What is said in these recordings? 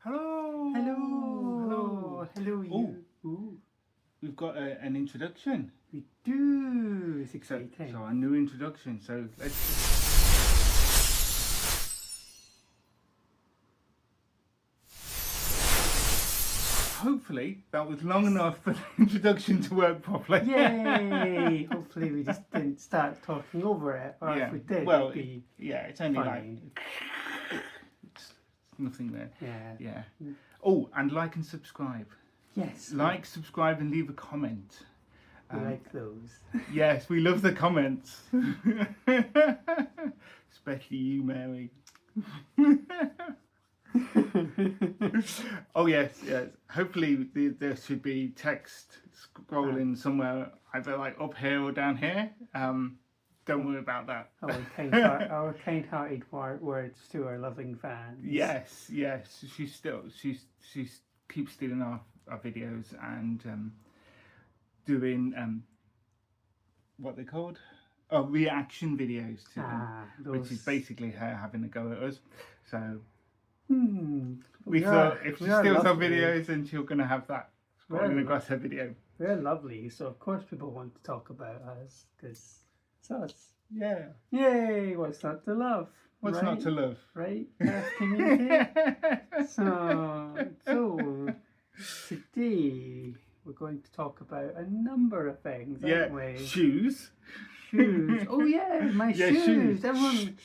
Hello. Hello. Hello, you. Ooh. We've got an introduction. We do. It's exciting. So our new introduction. So let's. Hopefully that was long enough for the introduction to work properly. Yay! Hopefully we just didn't start talking over it, or if we did, well, it'd be it's only funny. it's nothing there. Yeah. Oh, and like and subscribe. Yes. Like, subscribe, and leave a comment. We like those. Yes, we love the comments. Especially you, Mary. Oh yes. Hopefully there should be text scrolling somewhere, either like up here or down here. Don't worry about that. Our kind-hearted words to our loving fans. Yes. She keeps stealing our videos and doing what they're called. Oh, reaction videos to them, which is basically her having a go at us. So we thought if she steals our videos, then she's going to have that scrolling across her video. We're lovely, so of course people want to talk about us, because it's us. Yeah. Yay! What's not to love? What's not to love? Right? Community. So today we're going to talk about a number of things, aren't we? Shoes. Oh yeah, my shoes. Everyone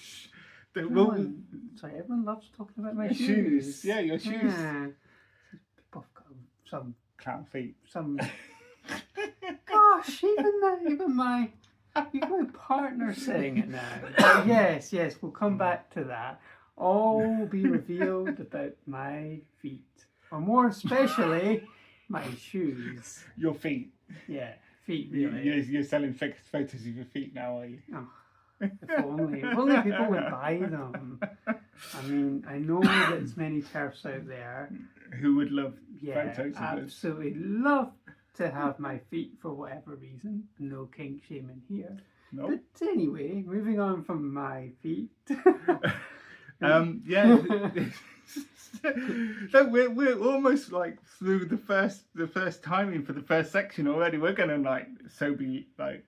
loves talking about my shoes. Yeah, your shoes. Yeah. People have got some clown feet. Gosh, even my partner saying it now. But yes, we'll come back to that. All will be revealed about my feet, or more especially my shoes. Your feet. Yeah, feet. Really. You're selling fixed photos of your feet now, are you? Oh, if only people would buy them. I mean, I know that there's many TERFs out there who would love photos of absolutely love to have my feet for whatever reason. No kink shaming here. Nope. But anyway, moving on from my feet. So we're almost like through the first timing for the first section already. We're gonna be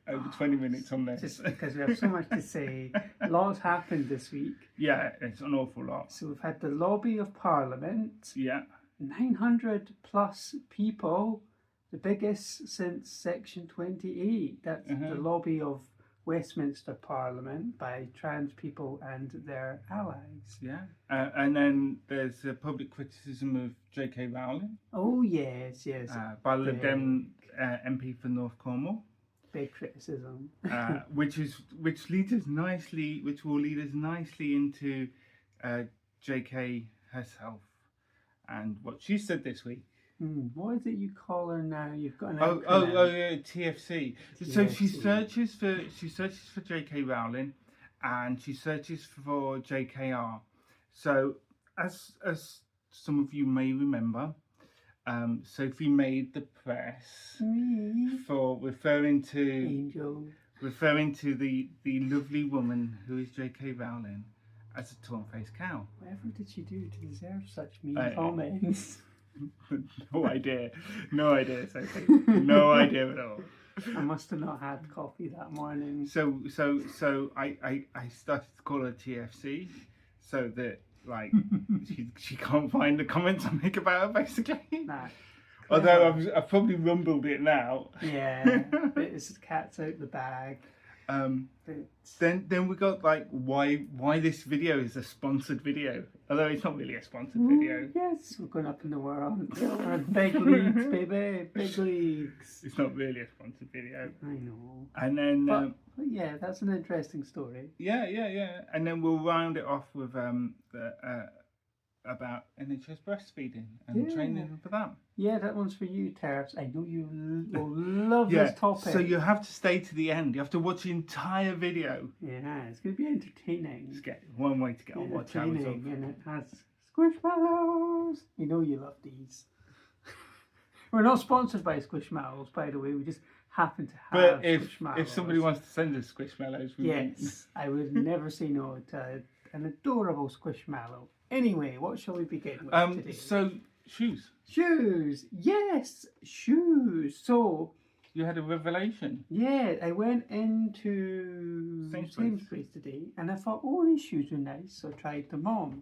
over 20 minutes on this. Just because we have so much to say. Lots happened this week. Yeah, it's an awful lot. So we've had the lobby of Parliament. Yeah. 900 plus people, the biggest since Section 28. That's the lobby of Westminster Parliament by trans people and their allies. Yeah. And then there's a public criticism of JK Rowling. Oh yes. By the Dem MP for North Cornwall. Big criticism. which will lead us nicely into JK herself and what she said this week. What is it you call her now? You've got an TFC. So she searches for JK Rowling, and she searches for JKR. So as some of you may remember, Sophie made the press for referring to the lovely woman who is JK Rowling as a torn-faced cow. Whatever did she do to deserve such mean comments? No idea, Sophie. No idea at all. I must have not had coffee that morning. So I started to call her TFC, so that she can't find the comments I make about her, basically. Nah. Although I've probably rumbled it now. Yeah, it's the cat's out the bag. Then we got why this video is a sponsored video, although it's not really a sponsored video. Yes, we're going up in the world. We're big leagues, baby, big leagues. It's not really a sponsored video. I know. And then, but yeah, that's an interesting story. Yeah. And then we'll round it off with about NHS breastfeeding and training for that. Yeah, that one's for you, TERFs. I know you will love this topic. So you have to stay to the end. You have to watch the entire video. Yeah, it's going to be entertaining. It's one way to get on watch hours of. And it has Squishmallows. You know you love these. We're not sponsored by Squishmallows, by the way. We just happen to have Squishmallows. If somebody wants to send us Squishmallows, I would never say no to an adorable squishmallow. Anyway, what shall we begin with today? So shoes. Shoes. Yes, shoes. So You had a revelation. yeah, I went into Sainsbury's today and I thought, oh, these shoes are nice, so I tried them on.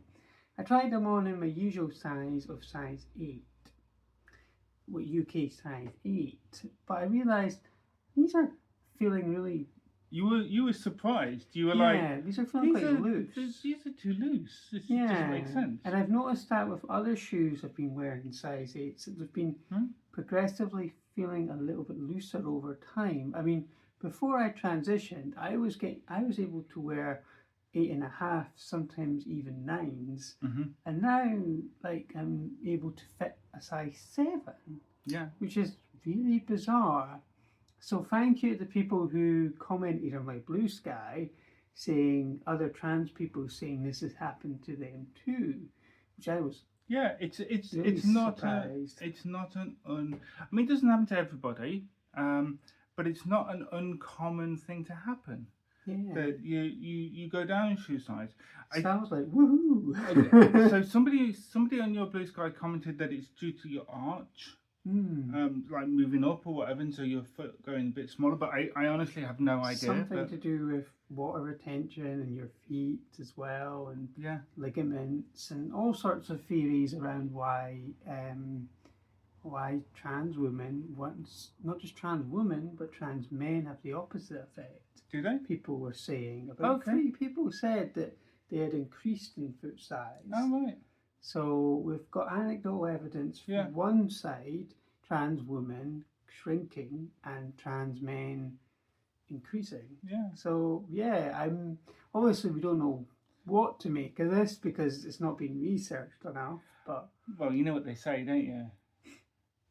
I tried them on in my usual size of size 8, with UK size 8, but I realised these are feeling really... You were surprised. You were these are feeling quite loose. These are too loose. This doesn't make sense. And I've noticed that with other shoes I've been wearing size 8s, they've been progressively feeling a little bit looser over time. I mean, before I transitioned, I was able to wear 8.5, sometimes even 9s, and now like I'm able to fit a size 7. Yeah, which is really bizarre. So thank you to the people who commented on my Blue Sky, saying other trans people saying this has happened to them too, which I was it's really surprised. It's not an I mean, it doesn't happen to everybody, but it's not an uncommon thing to happen. Yeah. That you go down in shoe size. So I was like, woohoo! So somebody on your Blue Sky commented that it's due to your arch. Like moving up or whatever, and so your foot going a bit smaller, but I honestly have no idea. Something to do with water retention and your feet as well, and ligaments and all sorts of theories around why trans women, not just trans women but trans men, have the opposite effect. Do they? People were saying about 3 people said that they had increased in foot size. Oh right. So we've got anecdotal evidence from one side, trans women shrinking and trans men increasing. Yeah. So I'm obviously we don't know what to make of this because it's not been researched enough. But well, you know what they say, don't you?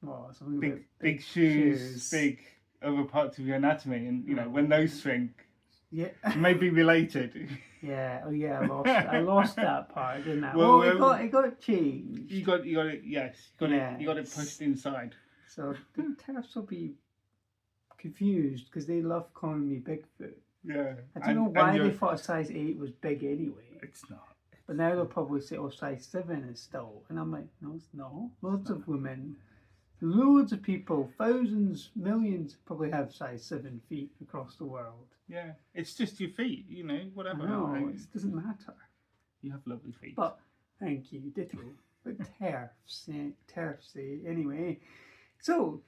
Well, something big shoes, big other parts of your anatomy, and you know when those shrink. Yeah. May be related. Yeah. Oh yeah. I lost that part, didn't I? Well, it got changed. You got it. Yes. You got it pushed inside. So the TERFs will be confused because they love calling me Bigfoot. Yeah. I don't know why they thought a size 8 was big anyway. It's not. But now they'll probably say, oh, size 7 is still. And I'm like, no, it's not. Loads of women, loads of people, thousands, millions probably have size 7 feet across the world. Yeah, it's just your feet, you know, whatever. No, it doesn't matter. You have lovely feet. But, thank you, ditto. But TERFs, anyway. So,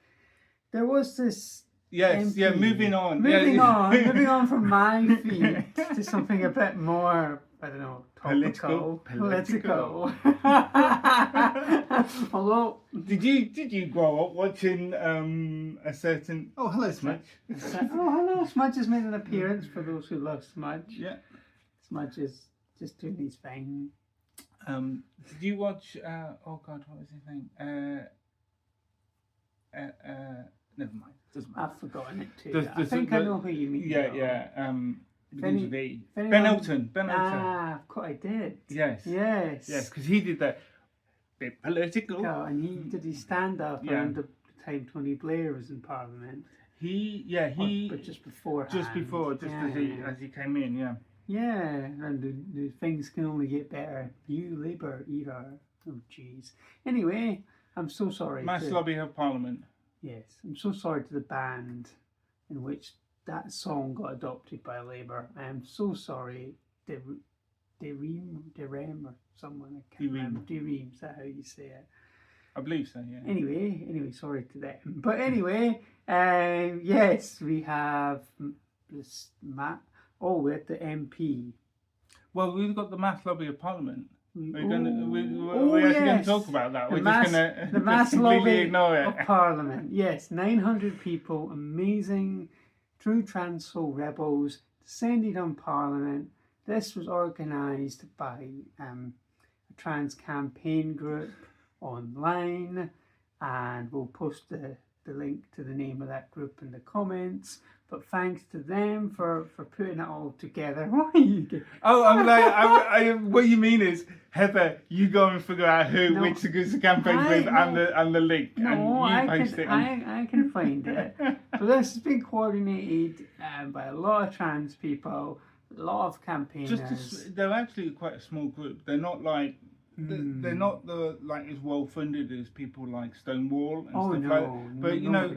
there was this... Yes, MP. Moving on. Moving on from my feet to something a bit more, I don't know, topical. Political. Although... Did you grow up watching a certain... Oh, hello, Smudge. Hello, Smudge has made an appearance for those who love Smudge. Yeah. Smudge is just doing his thing. Did you watch... oh, God, what was his name? Never mind. Doesn't matter. I've forgotten it too. I think I know who you mean. Yeah. Begins with E. Ben Elton. Ah, of course I did. Yes, because he did that bit political. Oh, and he did his stand up around the time Tony Blair was in Parliament. But just before, as he came in, and the things can only get better. New Labour era. Oh, jeez. Anyway, I'm so sorry. Mass lobby of Parliament. Yes, I'm so sorry to the band in which that song got adopted by Labour. I am so sorry. Derem or someone, I can't remember. Derem, is that how you say it? I believe so, yeah. Anyway, sorry to them. But anyway, yes, we have this we're at the MP. Well, we've got the mass lobby of Parliament. We're actually going to talk about that. We're just going to the mass completely lobby ignore it. of Parliament. Yes, 900 people, amazing, true trans soul rebels, descended on Parliament. This was organised by a trans campaign group online, and we'll post the link to the name of that group in the comments. But thanks to them for putting it all together. Oh, I'm like, what you mean is, Heather, you go and figure out which is the campaign group and the link, and you post it. I can find it. But this has been coordinated by a lot of trans people. a lot of campaigners. They're actually quite a small group. They're not like they're not like as well funded as people like Stonewall and stuff like that. But you know,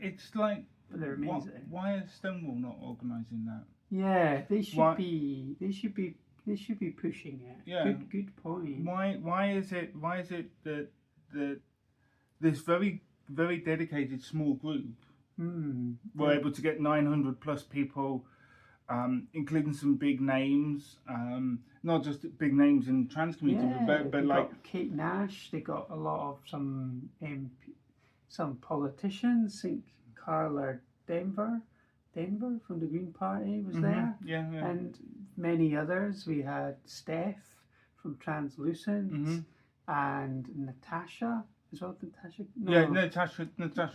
it's like, but they're amazing. Why is Stonewall not organising that? Yeah, they should be. They should be pushing it. Yeah. Good point. Why is it that this very dedicated small group were able to get 900 plus people, including some big names, not just big names in the trans community, but like got Kate Nash. They got a lot of some politicians. I think Carla Denver from the Green Party was there. Yeah. And many others. We had Steph from Translucent and Natasha. As well, Natasha. No. Yeah, Natasha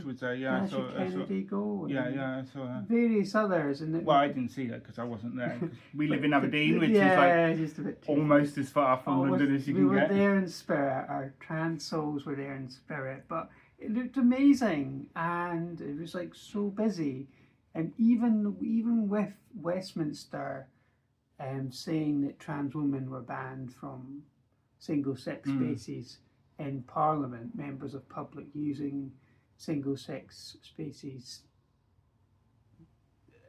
was there. Yeah, Natasha Kennedy go. I saw her. Various others, and I didn't see her because I wasn't there. We live in Aberdeen, which is like just a bit almost as far from London as you can get. We were there in spirit. Our trans souls were there in spirit, but it looked amazing, and it was like so busy, and even with Westminster, saying that trans women were banned from single-sex spaces. In Parliament, members of public using single-sex spaces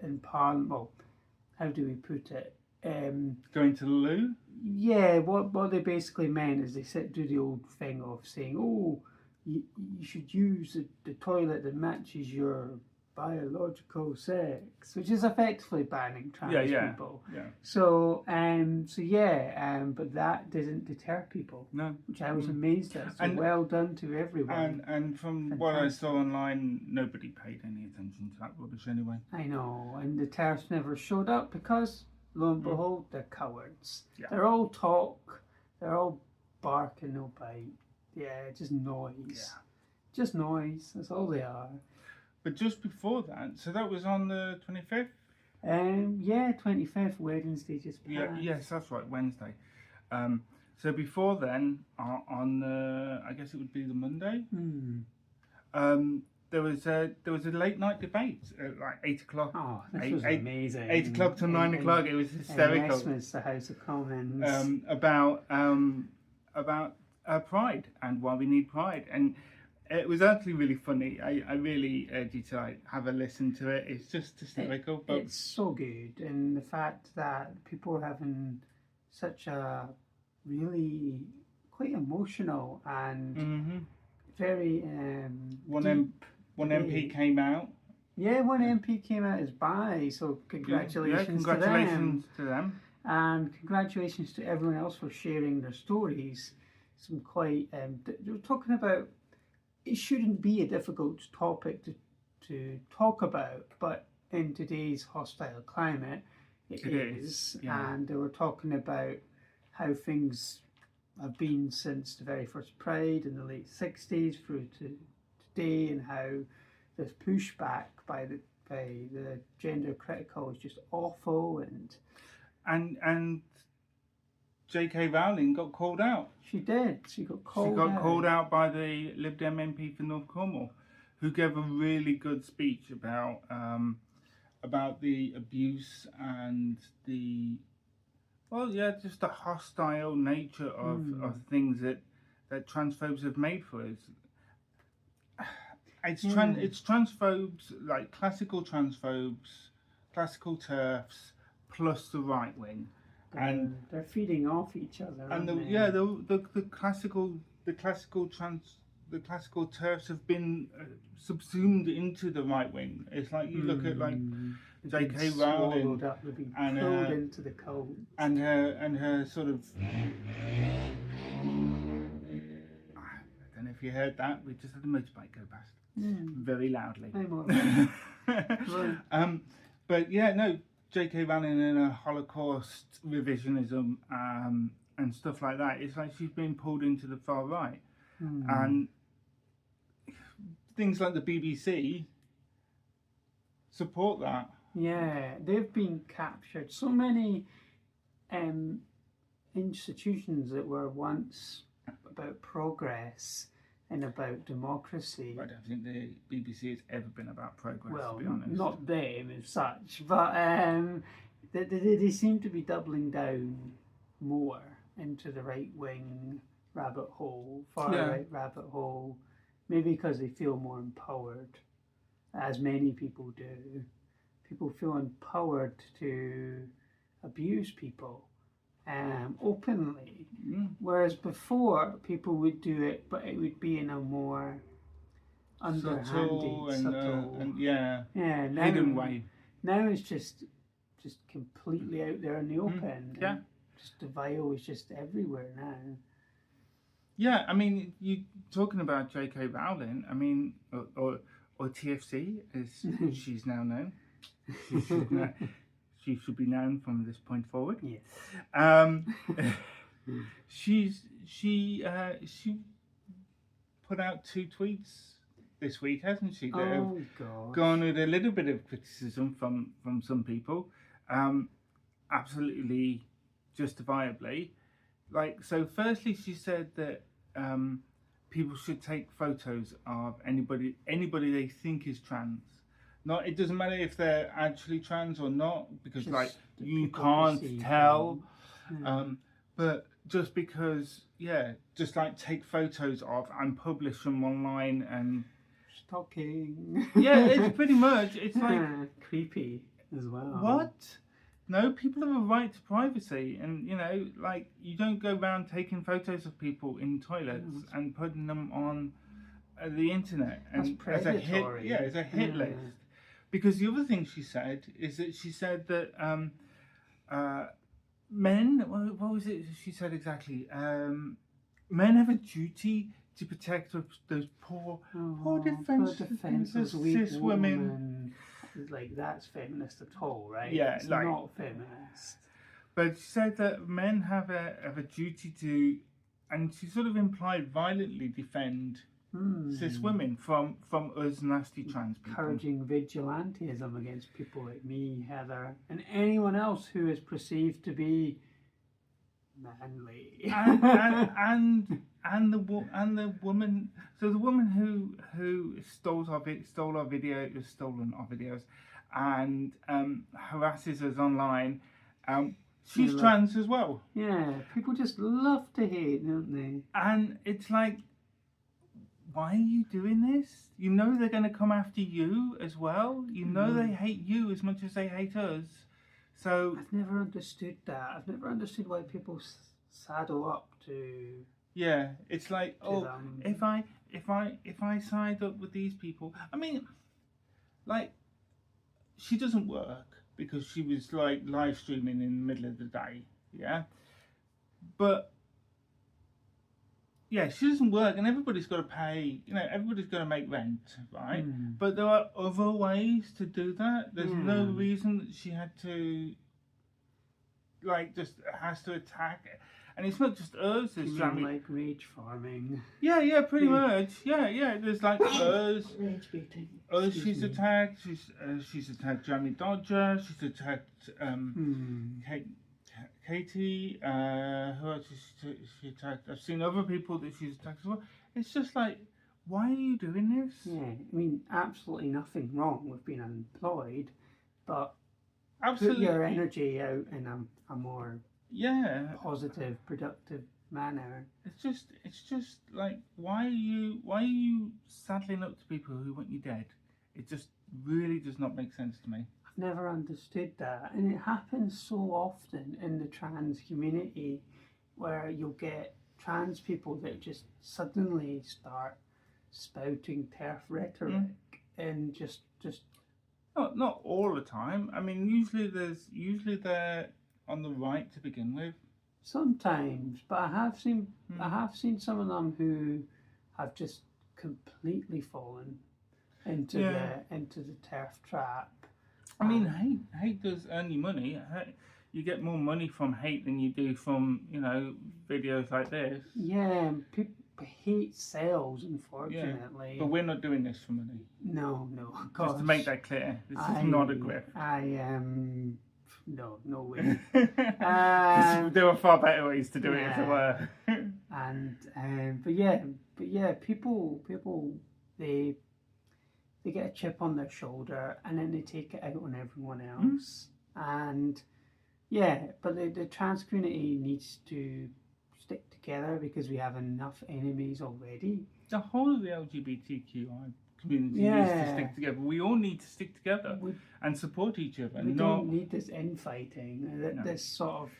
in Parliament. Well, how do we put it? Going to the loo? Yeah, what they basically meant is they do the old thing of saying, "Oh, you should use the toilet that matches your biological sex," which is effectively banning trans people. Yeah. So, but that didn't deter people. No. Which I was amazed at. So well done to everyone. And from what I saw online, nobody paid any attention to that rubbish anyway. I know, and the TERFs never showed up because, lo and behold, they're cowards. Yeah. They're all talk, they're all bark and no bite. Yeah, just noise. Yeah. Just noise, that's all they are. But just before that, so that was on the 25th? 25th, Wednesday just passed. Yes, that's right, Wednesday. So before then, on I guess it would be the Monday, there was a late night debate at like 8 o'clock. Oh, this was amazing. 8 o'clock to 9 o'clock, it was hysterical. Westminster House of Commons. About Pride and why we need Pride. And it was actually really funny. I really urge you to like have a listen to it. It's just hysterical. But it's so good, and the fact that people are having such a really quite emotional and very one MP came out. Yeah, one MP came out as bi. So congratulations to them. And congratulations to everyone else for sharing their stories. Some quite they were talking about. It shouldn't be a difficult topic to talk about, but in today's hostile climate, it is. Yeah. And they were talking about how things have been since the very first Pride in the late 60s through to today, and how this pushback by the gender critical is just awful. And JK Rowling got called out. She did. She got called out by the Lib Dem MP for North Cornwall, who gave a really good speech about the abuse and just the hostile nature of things that transphobes have made for us. It's transphobes, like classical transphobes, classical TERFs, plus the right wing. And they're feeding off each other. And the classical TERFs have been subsumed into the right wing. It's like you look at like JK Rowling and pulled into the cold. And her sort of. I don't know if you heard that. We just had a motorbike go past very loudly. But yeah, no. JK Rowling and her Holocaust revisionism and stuff like that. It's like she's been pulled into the far right. And things like the BBC support that. Yeah, they've been captured. So many institutions that were once about progress and about democracy. I don't think the BBC has ever been about progress, well, to be honest. Not them as such, but they seem to be doubling down more into the right wing rabbit hole, far right rabbit hole, maybe because they feel more empowered, as many people do. People feel empowered to abuse people openly, whereas before people would do it, but it would be in a more underhanded, subtle, and hidden way. Now it's just completely out there in the open. Yeah. Just the vile is just everywhere now. Yeah, I mean, you talking about JK Rowling, I mean, or TFC, as she's now known. She should be known from this point forward. Yes. She put out 2 tweets this week, hasn't she? That have garnered a little bit of criticism from some people, absolutely justifiably. Like, so firstly, she said that people should take photos of anybody they think is trans. Not, it doesn't matter if they're actually trans or not, because just like you can't tell. But just because, just like take photos of and publish them online and stalking. Yeah, it's pretty much. It's like creepy as well. What? No, people have a right to privacy, and you know, like you don't go around taking photos of people in toilets and putting them on the internet and as a hit list. Because the other thing she said is that she said that men, what was it she said exactly? Men have a duty to protect those poor defenseless cis women. Like, that's feminist at all, right? Yeah, it's like, not feminist. But she said that men have a duty to, and she sort of implied violently defend cis women from us nasty trans people. Encouraging vigilantism against people like me, Heather, and anyone else who is perceived to be manly. and the woman. So the woman who stole our stolen our videos, and harasses us online. She's trans as well. Yeah, people just love to hate, don't they? And it's like, why are you doing this? You know they're going to come after you as well. You know they hate you as much as they hate us. So I've never understood that. I've never understood why people saddle up to. Yeah, it's like, if I side up with these people, I mean, like, she doesn't work because she was like live streaming in the middle of the day, but. Yeah, she doesn't work, and everybody's got to pay. You know, everybody's got to make rent, right? But there are other ways to do that. There's no reason that she had to, like, just has to attack. And it's not just us. There's like rage farming. Yeah, pretty much. Yeah. There's like us. Rage baiting. She's attacked. She's attacked Jamie Dodger. She's attacked Katie, who else is she attacked? I've seen other people that she's attacked as well. It's just like, why are you doing this? Yeah, I mean, absolutely nothing wrong with being unemployed, but put your energy out in a more positive, productive manner. It's just like, why are you saddling up to people who want you dead? It just really does not make sense to me. Never understood that, and it happens so often in the trans community, where you'll get trans people that just suddenly start spouting TERF rhetoric and just not all the time. I mean, usually they're on the right to begin with. Sometimes, but I have seen some of them who have just completely fallen into the TERF trap. I mean, hate does earn you money. You get more money from hate than you do from, videos like this. Yeah, people hate sells, unfortunately. Yeah, but we're not doing this for money. No, gosh. Just to make that clear, this is not a grift. No way. There were far better ways to do it if there were. But people they get a chip on their shoulder and then they take it out on everyone else. And Yeah, but the trans community needs to stick together because we have enough enemies already. The whole of the LGBTQI community needs to Yeah. stick together. We all need to stick together We, and support each other. we not don't need this infighting, No. this sort of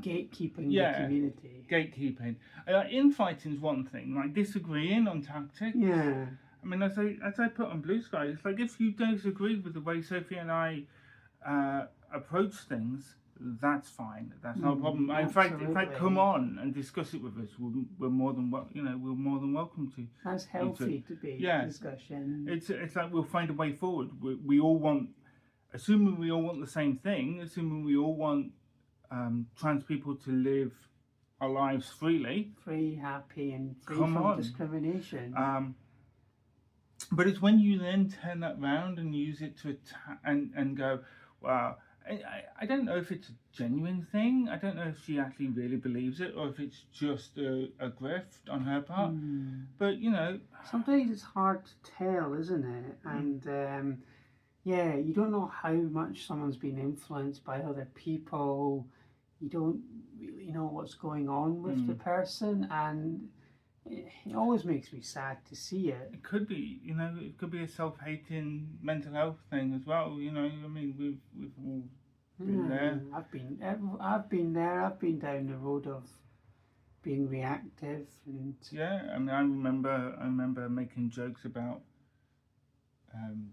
gatekeeping Yeah. the community. gatekeeping. Infighting is one thing, like disagreeing on tactics. Yeah. I mean, as I put on Blue Sky, it's like if you disagree with the way Sophie and I approach things, that's fine. That's no problem. In fact, come on and discuss it with us. We're more than we're more than welcome to. That's healthy debate discussion. It's like we'll find a way forward. We all want, assuming we all want the same thing, assuming we all want trans people to live our lives freely, free, happy, and free from discrimination. But it's when you then turn that round and use it to attack and go, wow. I don't know if it's a genuine thing. I don't know if she actually really believes it or if it's just a grift on her part. But sometimes it's hard to tell, isn't it? And you don't know how much someone's been influenced by other people. You don't really know what's going on with the person, and it always makes me sad to see it. It could be, it could be a self-hating mental health thing as well. I mean, we've all been there. I've been there. I've been down the road of being reactive, and I mean, I remember making jokes about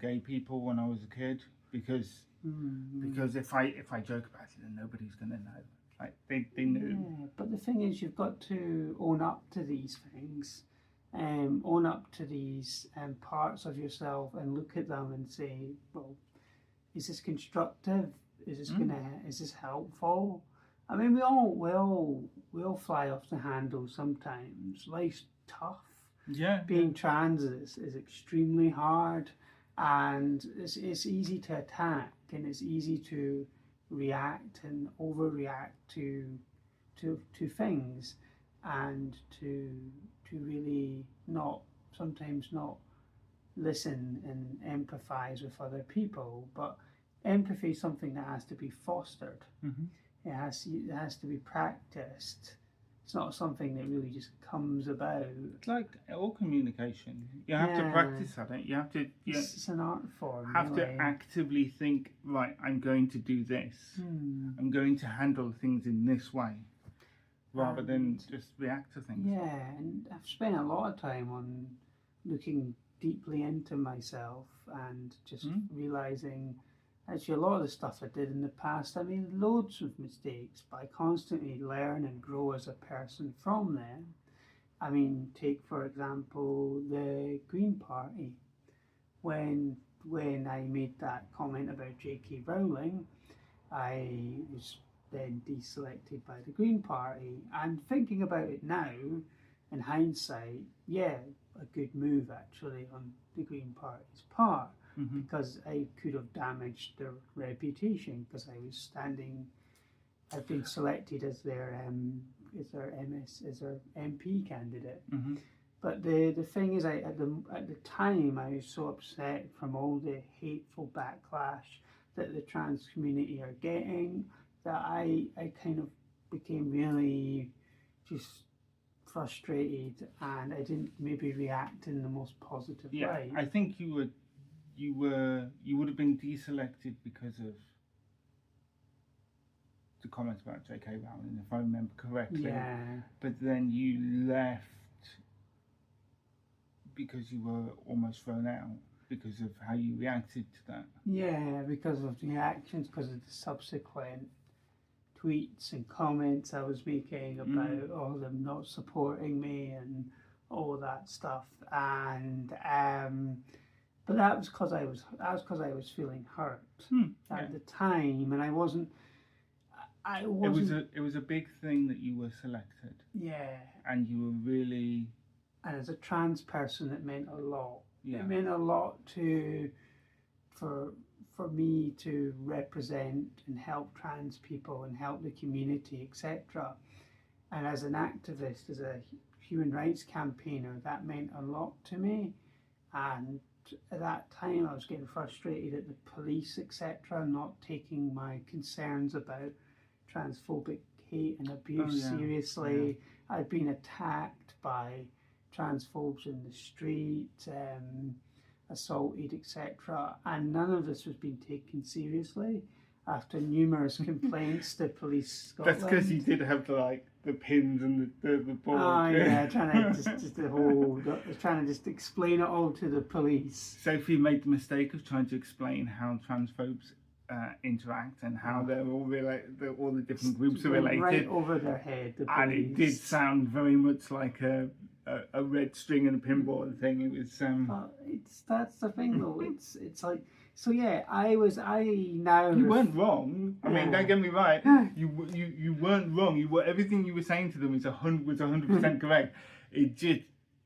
gay people when I was a kid because if I joke about it, then nobody's gonna know. Like they knew. Yeah, but the thing is, you've got to own up to these things, own up to these parts of yourself, and look at them and say, well, is this constructive? Is this helpful? I mean, we all fly off the handle sometimes. Life's tough. Yeah. Being trans is extremely hard, and it's easy to attack, and it's easy to react and overreact to things, and to really sometimes not listen and empathize with other people. But empathy is something that has to be fostered. It has to be practiced. It's not something that really just comes about. It's like all communication. You have to practice at it. You have to. It's an art form. Have to actively think. Right, I'm going to do this. I'm going to handle things in this way, rather than just react to things. Yeah, and I've spent a lot of time on looking deeply into myself and just realizing. Actually, a lot of the stuff I did in the past, I made loads of mistakes, but I constantly learn and grow as a person from them. I mean, take for example the Green Party. When I made that comment about JK Rowling, I was then deselected by the Green Party. And thinking about it now, in hindsight, a good move actually on the Green Party's part. Because I could have damaged their reputation because I've been selected as their MP candidate. But the thing is, at the time I was so upset from all the hateful backlash that the trans community are getting that I kind of became really just frustrated, and I didn't maybe react in the most positive way. I think you would have been deselected because of the comments about JK Rowling, if I remember correctly. Yeah. But then you left because you were almost thrown out because of how you reacted to that. Yeah, because of the actions, because of the subsequent tweets and comments I was making about them not supporting me and all that stuff. And but that was because I was feeling hurt at the time, and I wasn't. It was a big thing that you were selected. Yeah. And you were really. And as a trans person, it meant a lot. Yeah. It meant a lot for me to represent and help trans people and help the community, etc. And as an activist, as a human rights campaigner, that meant a lot to me. And at that time I was getting frustrated at the police, etc., not taking my concerns about transphobic hate and abuse seriously. I'd been attacked by transphobes in the street, assaulted, etc., and none of this was being taken seriously. After numerous complaints to Police Scotland. That's because you did have the pins and the board. Oh yeah, trying to trying to just explain it all to the police. Sophie made the mistake of trying to explain how transphobes interact and how they're all all the different groups are related. Right over their head, the police. And it did sound very much like a red string and a pinball thing. It was. That's the thing though. It's like. So yeah, You weren't wrong. I mean, don't get me right. You weren't wrong. Everything you were saying to them was 100% correct. It just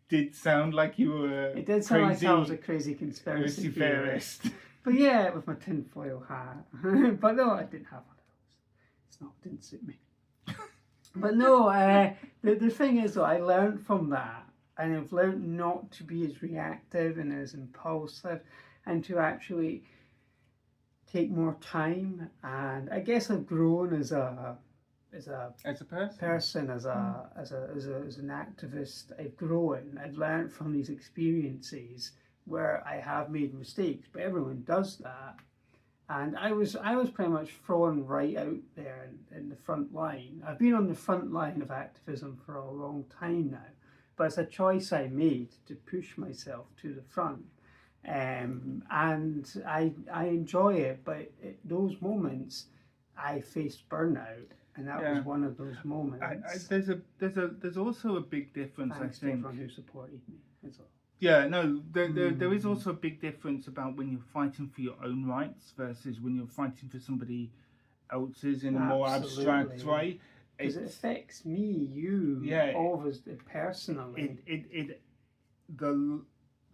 did sound like you were. It did sound like I was a crazy conspiracy theorist. But yeah, with my tinfoil hat. But no, I didn't have one of those. It didn't suit me. But no, the thing is though, I learned from that, and I've learned not to be as reactive and as impulsive, and to actually take more time. And I guess I've grown as a person, as an activist. I've grown. I've learned from these experiences where I have made mistakes, but everyone does that. And I was pretty much thrown right out there in the front line. I've been on the front line of activism for a long time now, but it's a choice I made to push myself to the front. And I enjoy it, but at those moments I faced burnout, and that was one of those moments. There's also a big difference. Thanks I think to everyone who supported me. That's all. Yeah, no, there is also a big difference about when you're fighting for your own rights versus when you're fighting for somebody else's in a more abstract way. Because it affects me, you, all of us personally.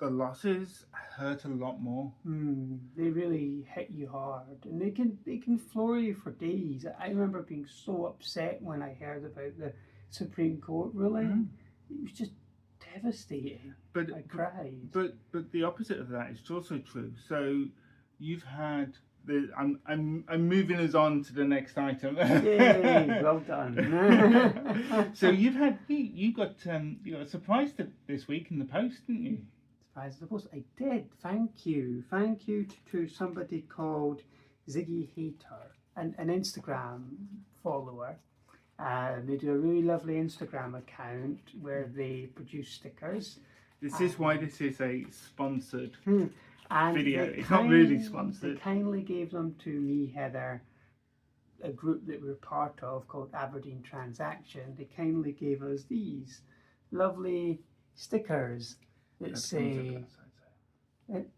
The losses hurt a lot more. They really hit you hard, and they can floor you for days. I remember being so upset when I heard about the Supreme Court ruling. It was just devastating. I cried. But the opposite of that is also true. So you've had I'm moving us on to the next item. Yay! Well done. So you got a surprise this week in the post, didn't you? I suppose I did. Thank you to somebody called Ziggy Hater, an Instagram follower. They do a really lovely Instagram account where they produce stickers. This is why this is a sponsored video. It's not really sponsored. They kindly gave them to me, Heather, a group that we're part of called Aberdeen Transaction. They kindly gave us these lovely stickers that say...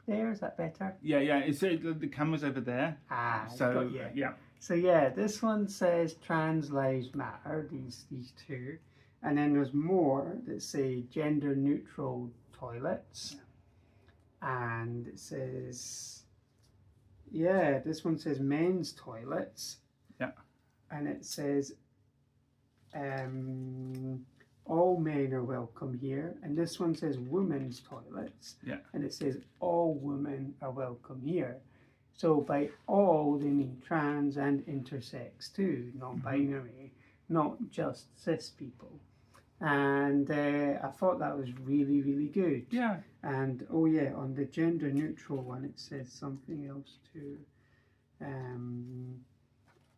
There, is that better? Yeah. It's the camera's over there. So yeah. So yeah, this one says Trans Lives Matter. These two, and then there's more that say gender neutral toilets, and it says this one says men's toilets. Yeah. And it says all men are welcome here, and this one says women's toilets. Yeah. And it says all women are welcome here. So by all they mean trans and intersex too, non-binary, not just cis people. And I thought that was really, really good. Yeah. And on the gender neutral one it says something else too.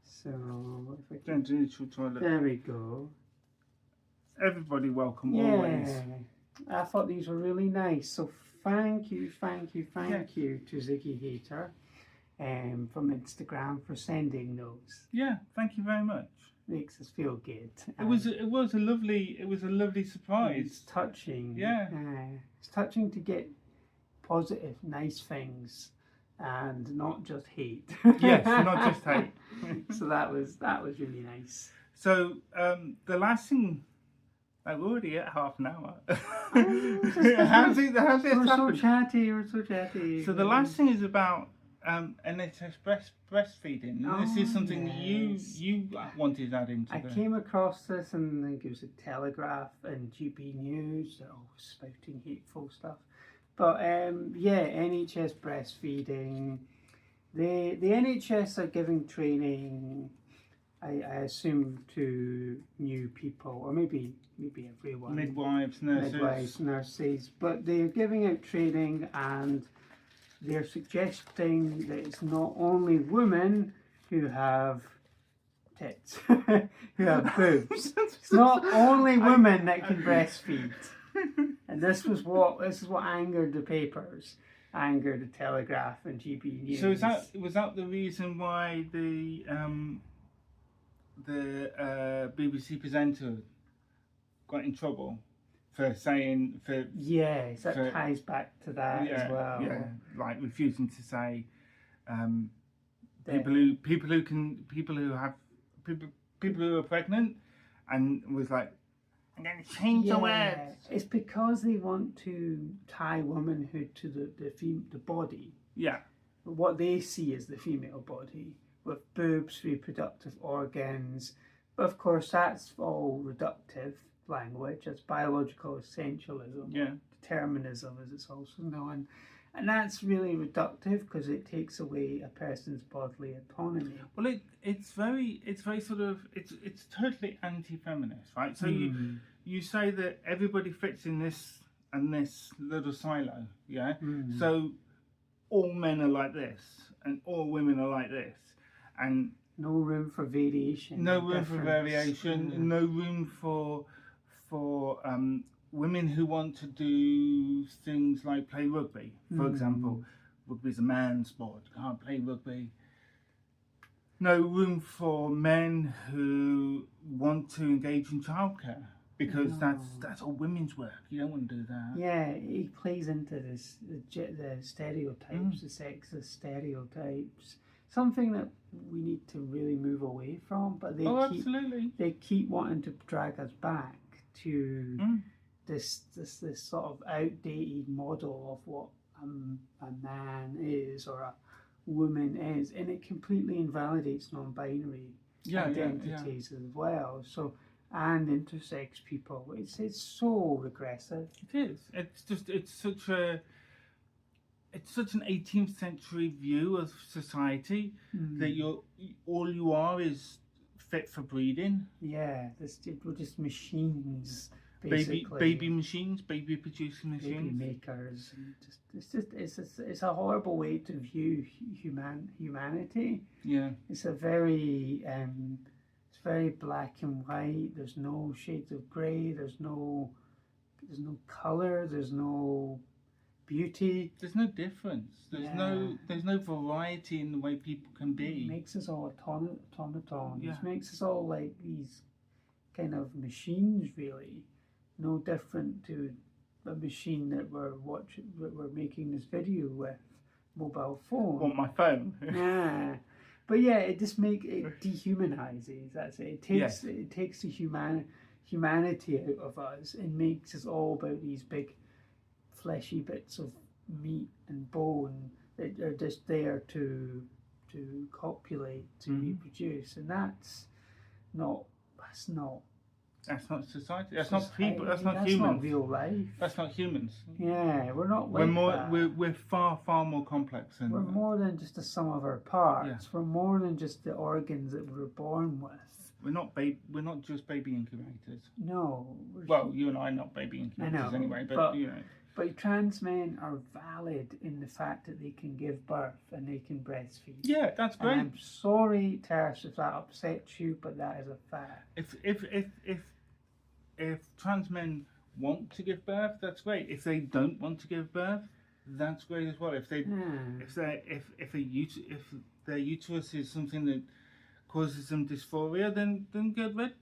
So if I can... Gender neutral toilet. There we go. Everybody welcome always. I thought these were really nice. So thank you to Ziggy Hater from Instagram for sending those. Yeah, thank you very much. Makes us feel good. It was a lovely surprise. It's touching. Yeah. It's touching to get positive, nice things and not just hate. Yes, not just hate. So that was really nice. So the last thing. We're already at half an hour. How's this We're so chatty. So the last thing is about NHS breastfeeding. And this is something you wanted to add into. I came across this, and I think it was a Telegraph and GB News. They're always spouting hateful stuff. But yeah, NHS breastfeeding. The NHS are giving training, I assume, to new people, or maybe everyone. Midwives, nurses. But they're giving out training, and they're suggesting that it's not only women who have tits, who have boobs. It's not only women that can breastfeed. And this is what angered the papers, angered the Telegraph and GB News. So was that the reason why the BBC presenter got in trouble for saying yes, that ties back to that as well. Yeah, like refusing to say people who are pregnant, and was like, I'm going to change the words. It's because they want to tie womanhood to the body. Yeah. What they see as the female body, with boobs, reproductive organs. But of course, that's all reductive language. That's biological essentialism. Yeah. Determinism, as it's also known. And that's really reductive because it takes away a person's bodily autonomy. Well, it's very sort of it's totally anti-feminist, right? So you say that everybody fits in this little silo, yeah. So all men are like this, and all women are like this, and no room for variation. No room for variation. No room for women who want to do things like play rugby, for example. Rugby's a man's sport, you can't play rugby. No room for men who want to engage in childcare, because that's all women's work. You don't want to do that. Yeah, it plays into the stereotypes, the sexist stereotypes. Something that we need to really move away from, but they keep wanting to drag us back to this sort of outdated model of what a man is or a woman is, and it completely invalidates non-binary identities as well. So, and intersex people, it's so regressive. It is. It's such an 18th century view of society that all you are is fit for breeding. Yeah, we're just machines. Basically. Baby machines, baby producing machines, baby makers. And it's a horrible way to view humanity. Yeah, it's very black and white. There's no shades of grey. There's no colour. There's no beauty. There's no difference. There's no variety in the way people can be. It makes us all automatons. Yeah. It makes us all like these kind of machines, really. No different to a machine that we're making this video with, mobile phone. On my phone. Yeah, but yeah, it dehumanizes. That's it. It takes the humanity out of us and makes us all about these big, fleshy bits of meat and bone that are just there to copulate, to reproduce, and that's not society. That's not people. That's not humans. That's not real life. That's not humans. Yeah, we're not like that. We're far more complex than we're that. more than just the sum of our parts. Yeah. We're more than just the organs that we were born with. We're not just baby incubators. No. Well, you and I are not baby incubators anyway, but you know. But trans men are valid in the fact that they can give birth and they can breastfeed. Yeah, that's great. And I'm sorry, Tersh, if that upsets you, but that is a fact. If trans men want to give birth, that's great. If they don't want to give birth, that's great as well. If their uterus is something that causes them dysphoria, then get rid.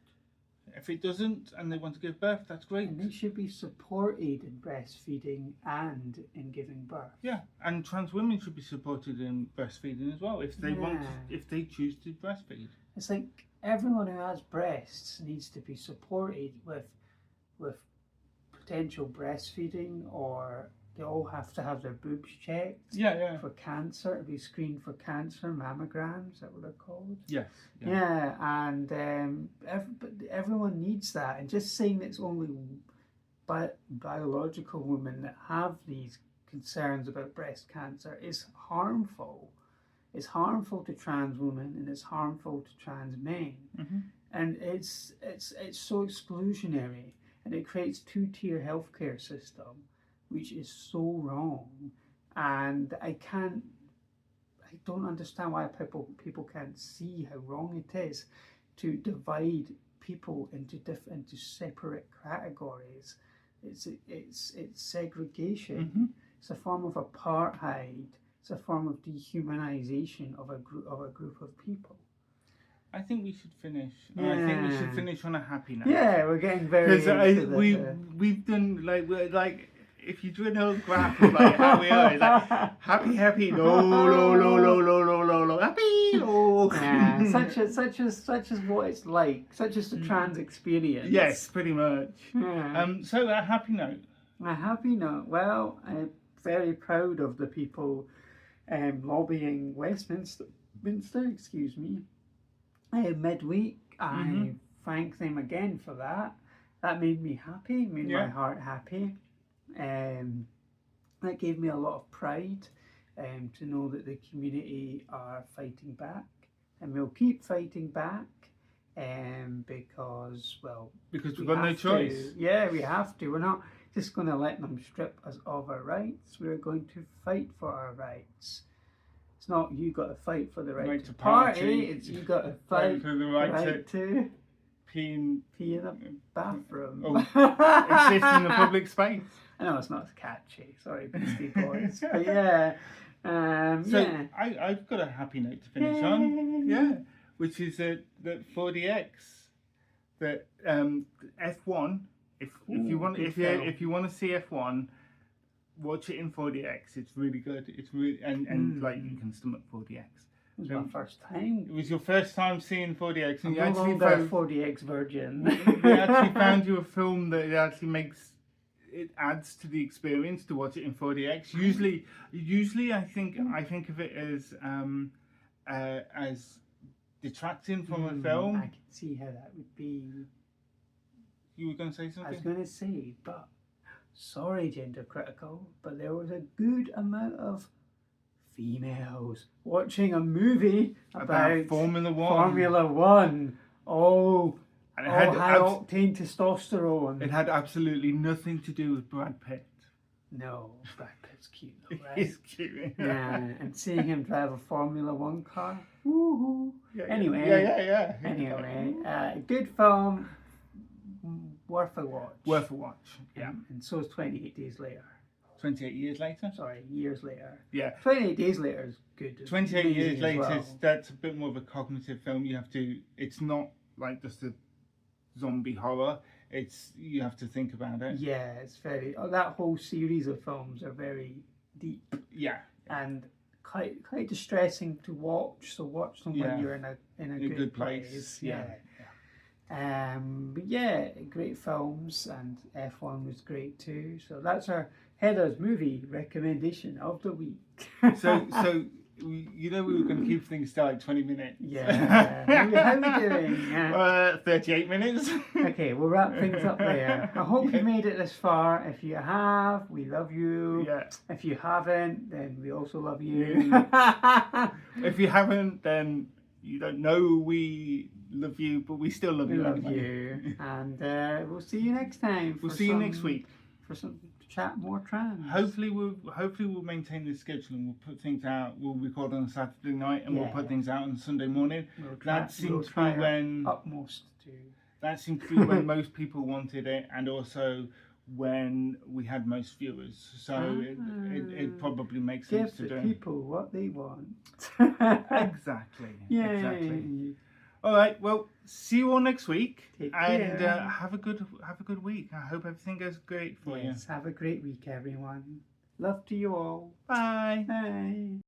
If it doesn't and they want to give birth, that's great. And they should be supported in breastfeeding and in giving birth. Yeah, and trans women should be supported in breastfeeding as well if they if they choose to breastfeed. It's like everyone who has breasts needs to be supported with potential breastfeeding, or they all have to have their boobs checked. Yeah. For cancer, to be screened for cancer, mammograms, is that what they're called? Yes. Yeah, and everyone needs that. And just saying that it's only biological women that have these concerns about breast cancer is harmful. It's harmful to trans women and it's harmful to trans men. And it's so exclusionary, and it creates two-tier healthcare system, which is so wrong. And I don't understand why people can't see how wrong it is to divide people into separate categories. It's segregation. It's a form of apartheid. It's a form of dehumanization of a group of people. I think we should finish. I think we should finish on a happy note. Yeah, we're getting very into we've done like if you do an old graph of like how we are, it's like happy, low, happy, low. Yeah, such as what it's like, such as the trans experience. Yes, pretty much. Yeah. So a happy note. A happy note. Well, I'm very proud of the people lobbying Westminster, excuse me, midweek. I thank them again for that. That made me happy, made my heart happy. That gave me a lot of pride to know that the community are fighting back, and we'll keep fighting back because we've got no choice. Yeah, we have to. We're not just going to let them strip us of our rights. We're going to fight for our rights. It's not you got to fight for the right to party. It's you got to fight for the right to pee in a bathroom. Exist in the public space. I know it's not as catchy. Sorry, Beastie Boys. But yeah. I've got a happy note to finish on. Yeah. Which is that 4DX, that F1. If you want to see F1, watch it in 4DX. It's really good. It's really and like you can stomach 4DX. It was my first time. It was your first time seeing 4DX, and I'm you no actually longer found a 4DX virgin. we actually found you a film that it actually adds to the experience to watch it in 4DX. Usually I think of it as detracting from a film. I can see how that would be. You were going to say something? I was going to say, but sorry, gender critical, but there was a good amount of females watching a movie about Formula One. Oh, and it had high octane testosterone. It had absolutely nothing to do with Brad Pitt. No, Brad Pitt's cute though, right? He's cute. Yeah, and seeing him drive a Formula One car. Woohoo! Yeah, anyway, yeah. Anyway, good film, worth a watch. Worth a watch. Yeah. And so is 28 Days Later. 28 years later? Sorry, years later. Yeah. 28 Days Later is good. 28 years later, well. That's a bit more of a cognitive film. It's not like just a zombie horror. You have to think about it. Yeah, it's that whole series of films are very deep. Yeah. And quite distressing to watch. So watch them when you're in a good place. Yeah. But yeah, great films, and F1 was great too. So that's our Heather's movie recommendation of the week. So we were going to keep things to like 20 minutes. Yeah. How are we doing? 38 minutes. Okay, we'll wrap things up there. I hope you made it this far. If you have, we love you. Yeah. If you haven't, then we also love you. If you haven't, then you don't know we love you, but we still love you. We love you. And we'll see you next time. We'll see you next week. For some chat more trans. Hopefully we'll maintain this schedule, and we'll put things out. We'll record on Saturday night, and we'll put things out on Sunday morning. That seems to be when utmost to. That seems to be when most people wanted it, and also when we had most viewers. So it probably makes sense to do. Give the people what they want. Exactly. Yay. Exactly. All right. Well, see you all next week, Take and care. have a good week. I hope everything goes great for you. Have a great week, everyone. Love to you all. Bye. Bye.